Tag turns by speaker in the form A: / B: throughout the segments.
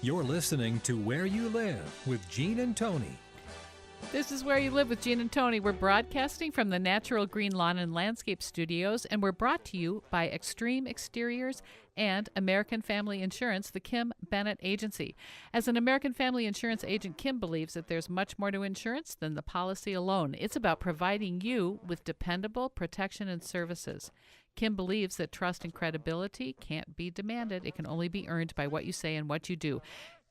A: You're listening to Where You Live with Gene and Tony.
B: This is Where You Live with Gene and Tony. We're broadcasting from the Natural Green Lawn and Landscape Studios, and we're brought to you by Extreme Exteriors and American Family Insurance, the Kim Bennett Agency. As an American Family Insurance agent, Kim believes that there's much more to insurance than the policy alone. It's about providing you with dependable protection and services. Kim believes that trust and credibility can't be demanded. It can only be earned by what you say and what you do.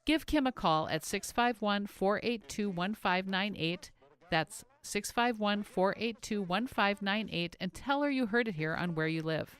B: Give Kim a call at 651-482-1598. That's 651-482-1598, and tell her you heard it here on Where You Live.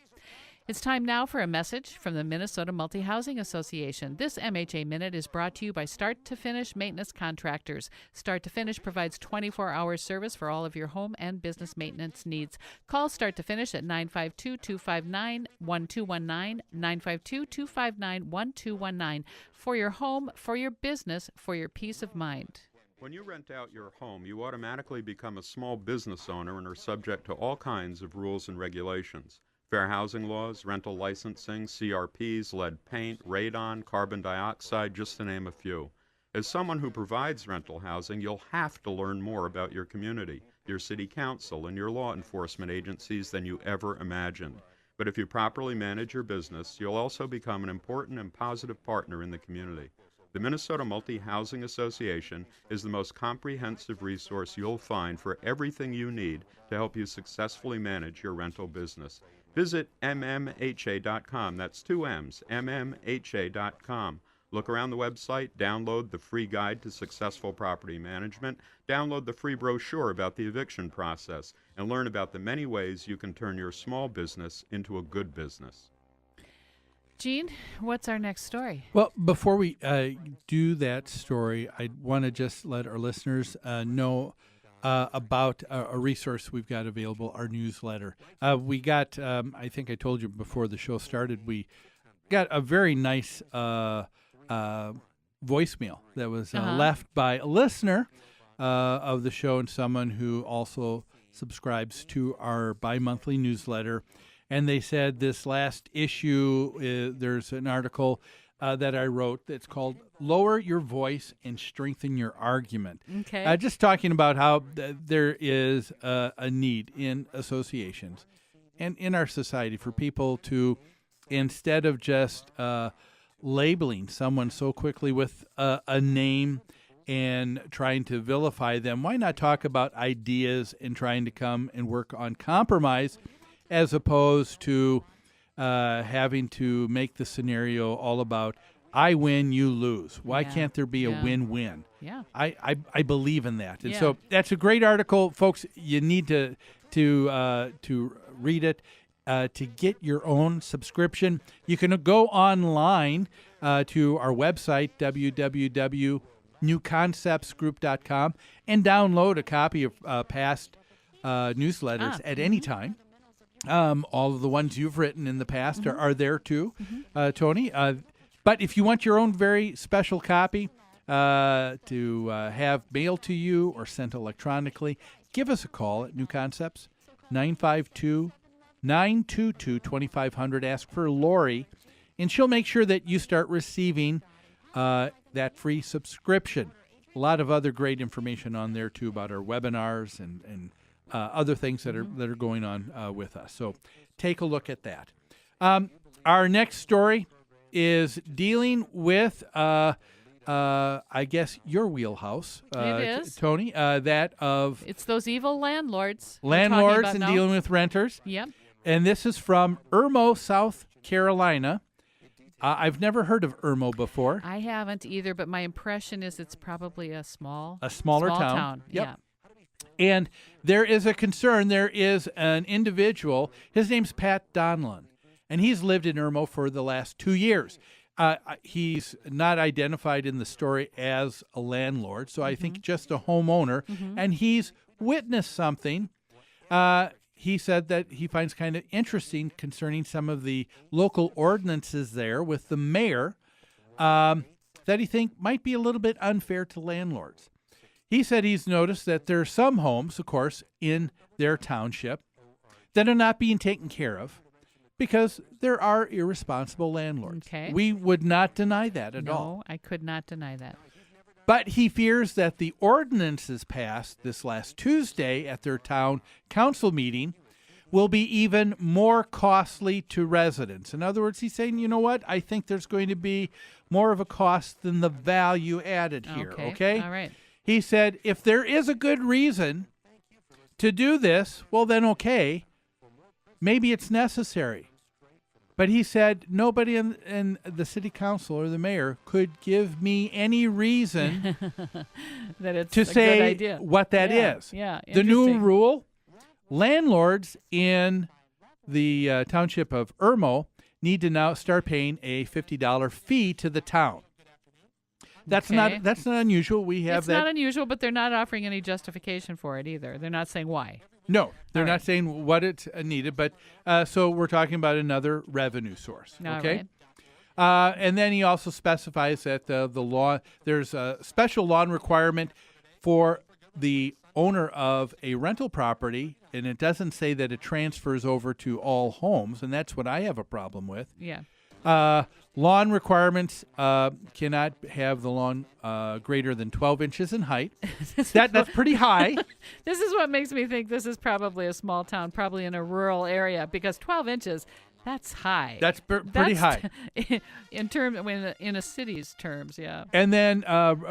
B: It's time now for a message from the Minnesota Multi-Housing Association. This MHA Minute is brought to you by Start to Finish Maintenance Contractors. Start to Finish provides 24-hour service for all of your home and business maintenance needs. Call Start to Finish at 952-259-1219, 952-259-1219, for your home, for your business, for your peace of mind.
C: When you rent out your home, you automatically become a small business owner and are subject to all kinds of rules and regulations. Fair housing laws, rental licensing, CRPs, lead paint, radon, carbon dioxide, just to name a few. As someone who provides rental housing, you'll have to learn more about your community, your city council, and your law enforcement agencies than you ever imagined. But if you properly manage your business, you'll also become an important and positive partner in the community. The Minnesota Multi-Housing Association is the most comprehensive resource you'll find for everything you need to help you successfully manage your rental business. Visit mmha.com. That's two M's, mmha.com. Look around the website, download the free guide to successful property management, download the free brochure about the eviction process, and learn about the many ways you can turn your small business into a good business.
B: Gene, what's our next story?
D: Well, before we do that story, I want to just let our listeners know about a resource we've got available, our newsletter. We got, I think I told you before the show started, we got a very nice voicemail that was left by a listener of the show and someone who also subscribes to our bi-monthly newsletter. And they said this last issue, there's an article that I wrote that's called Lower Your Voice and Strengthen Your Argument.
B: Okay.
D: Just talking about how there is a need in associations and in our society for people to, instead of just labeling someone so quickly with a name and trying to vilify them, why not talk about ideas and trying to come and work on compromise, as opposed to having to make the scenario all about I win, you lose. Why can't there be a win-win?
B: Yeah,
D: I believe in that, and so that's a great article, folks. You need to read it. To get your own subscription, you can go online to our website, www.newconceptsgroup.com, and download a copy of past newsletters at any time. All of the ones you've written in the past are there too, Tony. But if you want your own very special copy to have mailed to you or sent electronically, give us a call at New Concepts, 952-922-2500. Ask for Lori, and she'll make sure that you start receiving that free subscription. A lot of other great information on there too about our webinars and other things that are going on with us. So take a look at that. Our next story is dealing with, I guess, your wheelhouse.
B: It is.
D: Tony, that of...
B: It's those evil landlords.
D: Landlords and dealing with renters.
B: Yep.
D: And this is from Irmo, South Carolina. I've never heard of Irmo before.
B: I haven't either, but my impression is it's probably a smaller
D: town. Yep.
B: Yeah.
D: And there is a concern. There is an individual. His name's Pat Donlin, and he's lived in Irmo for the last 2 years. He's not identified in the story as a landlord, so I think just a homeowner, and he's witnessed something. He said that he finds kind of interesting concerning some of the local ordinances there with the mayor that he think might be a little bit unfair to landlords. He said he's noticed that there are some homes, of course, in their township that are not being taken care of because there are irresponsible landlords.
B: Okay.
D: We would not deny that at all.
B: No, I could not deny that.
D: But he fears that the ordinances passed this last Tuesday at their town council meeting will be even more costly to residents. In other words, he's saying, you know what? I think there's going to be more of a cost than the value added here. Okay?
B: All right.
D: He said, if there is a good reason to do this, well, then okay. Maybe it's necessary. But he said nobody in the city council or the mayor could give me any reason
B: that it's
D: to
B: a good
D: say
B: idea.
D: what that is.
B: Yeah,
D: The new
B: interesting.
D: rule, landlords in the township of Irmo need to now start paying a $50 fee to the town. That's
B: Okay.
D: not unusual. We have
B: It's
D: that.
B: not unusual, but they're not offering any justification for it either. They're not saying why.
D: No, they're
B: All
D: not
B: right.
D: saying what it's needed, but so we're talking about another revenue source.
B: All
D: Okay.
B: right.
D: And then he also specifies that the law, there's a special law requirement for the owner of a rental property, and it doesn't say that it transfers over to all homes, and that's what I have a problem with.
B: Yeah.
D: Lawn requirements cannot have the lawn greater than 12 inches in height. That's pretty high.
B: This is what makes me think this is probably a small town, probably in a rural area, because 12 inches, that's high.
D: That's pretty high.
B: In a city's terms, yeah.
D: And then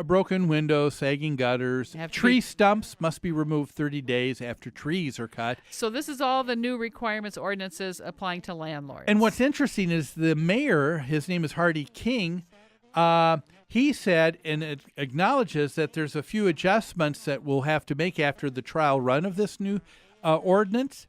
D: broken windows, sagging gutters,
B: Have to
D: tree
B: be-
D: stumps must be removed 30 days after trees are cut.
B: So this is all the new requirements, ordinances applying to landlords.
D: And what's interesting is the mayor, his name is Hardy King, he said and it acknowledges that there's a few adjustments that we'll have to make after the trial run of this new ordinance.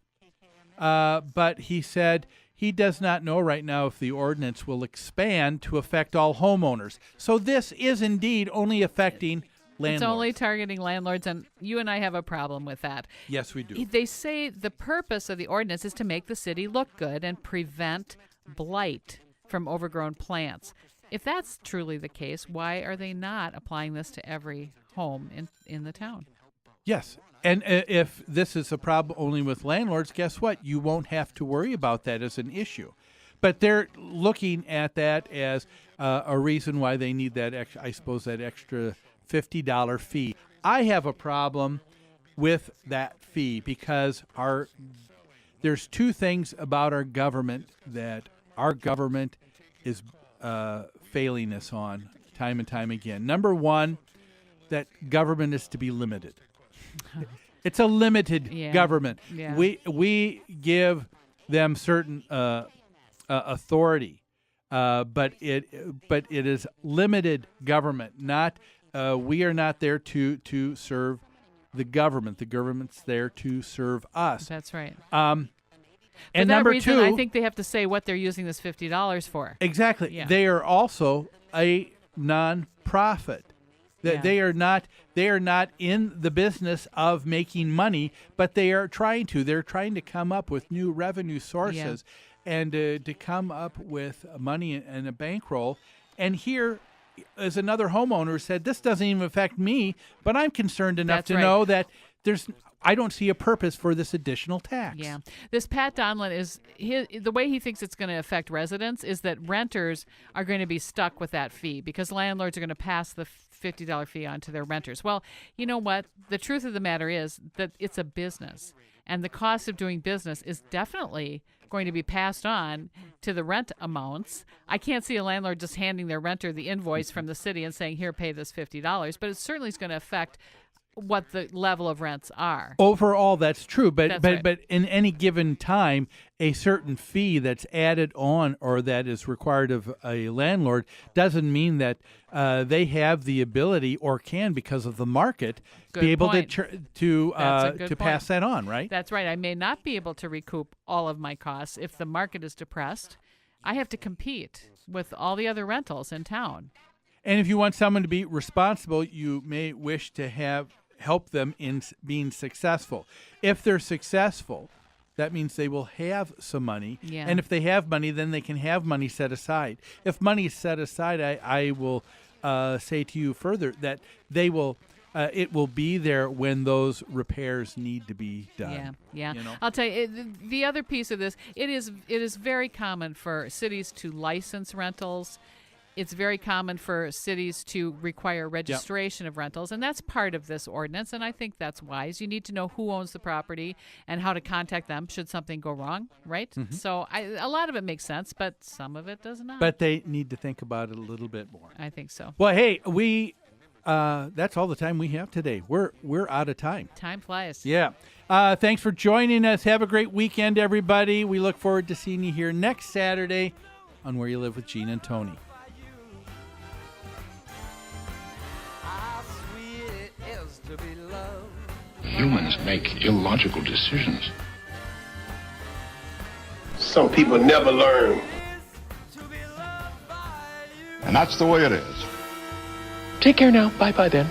D: But he said he does not know right now if the ordinance will expand to affect all homeowners. So this is indeed only affecting landlords.
B: It's only targeting landlords, and you and I have a problem with that.
D: Yes, we do.
B: They say the purpose of the ordinance is to make the city look good and prevent blight from overgrown plants. If that's truly the case, why are they not applying this to every home in the town?
D: Yes. And if this is a problem only with landlords, guess what? You won't have to worry about that as an issue. But they're looking at that as a reason why they need that, I suppose, that extra $50 fee. I have a problem with that fee because there's two things about our government that our government is failing us on time and time again. Number one, that government is to be limited. It's a limited government.
B: Yeah.
D: We give them certain authority, but it is limited government. Not we are not there to serve the government. The government's there to serve us.
B: That's right.
D: And
B: For that
D: number
B: reason,
D: two,
B: I think they have to say what they're using this $50 for.
D: exactly.
B: Yeah.
D: They are also a nonprofit.
B: Yeah.
D: They are not in the business of making money, but they are trying to. They're trying to come up with new revenue sources and to come up with money and a bankroll. And here, as another homeowner said, this doesn't even affect me, but I'm concerned enough
B: That's
D: to
B: right.
D: know that I don't see a purpose for this additional tax.
B: Yeah. This Pat Donlin the way he thinks it's going to affect residents is that renters are going to be stuck with that fee because landlords are going to pass the $50 fee on to their renters. Well, you know what? The truth of the matter is that it's a business, and the cost of doing business is definitely going to be passed on to the rent amounts. I can't see a landlord just handing their renter the invoice from the city and saying, here, pay this $50, but it certainly is going to affect what the level of rents are.
D: Overall, that's true, but
B: That's
D: but
B: right.
D: but in any given time, a certain fee that's added on or that is required of a landlord doesn't mean that they have the ability or can, because of the market,
B: Good
D: be able
B: point.
D: to
B: That's a good
D: to
B: point.
D: pass that on, right?
B: That's right. I may not be able to recoup all of my costs if the market is depressed. I have to compete with all the other rentals in town.
D: And if you want someone to be responsible, you may wish to help them in being successful. If they're successful, that means they will have some money.
B: Yeah.
D: And if they have money, then they can have money set aside. If money is set aside, I will say to you further that they will it will be there when those repairs need to be done.
B: Yeah.
D: You know?
B: I'll tell you, the other piece of this, it is very common for cities to license rentals. It's very common for cities to require registration of rentals, and that's part of this ordinance, and I think that's wise. You need to know who owns the property and how to contact them should something go wrong, right?
D: Mm-hmm.
B: So a lot of it makes sense, but some of it does not.
D: But they need to think about it a little bit more.
B: I think so.
D: Well, hey, that's all the time we have today. We're out of time.
B: Time flies.
D: Yeah. Thanks for joining us. Have a great weekend, everybody. We look forward to seeing you here next Saturday on Where You Live with Gene and Tony.
E: Humans make illogical decisions.
F: Some people never learn.
E: And that's the way it is.
F: Take care now. Bye-bye then.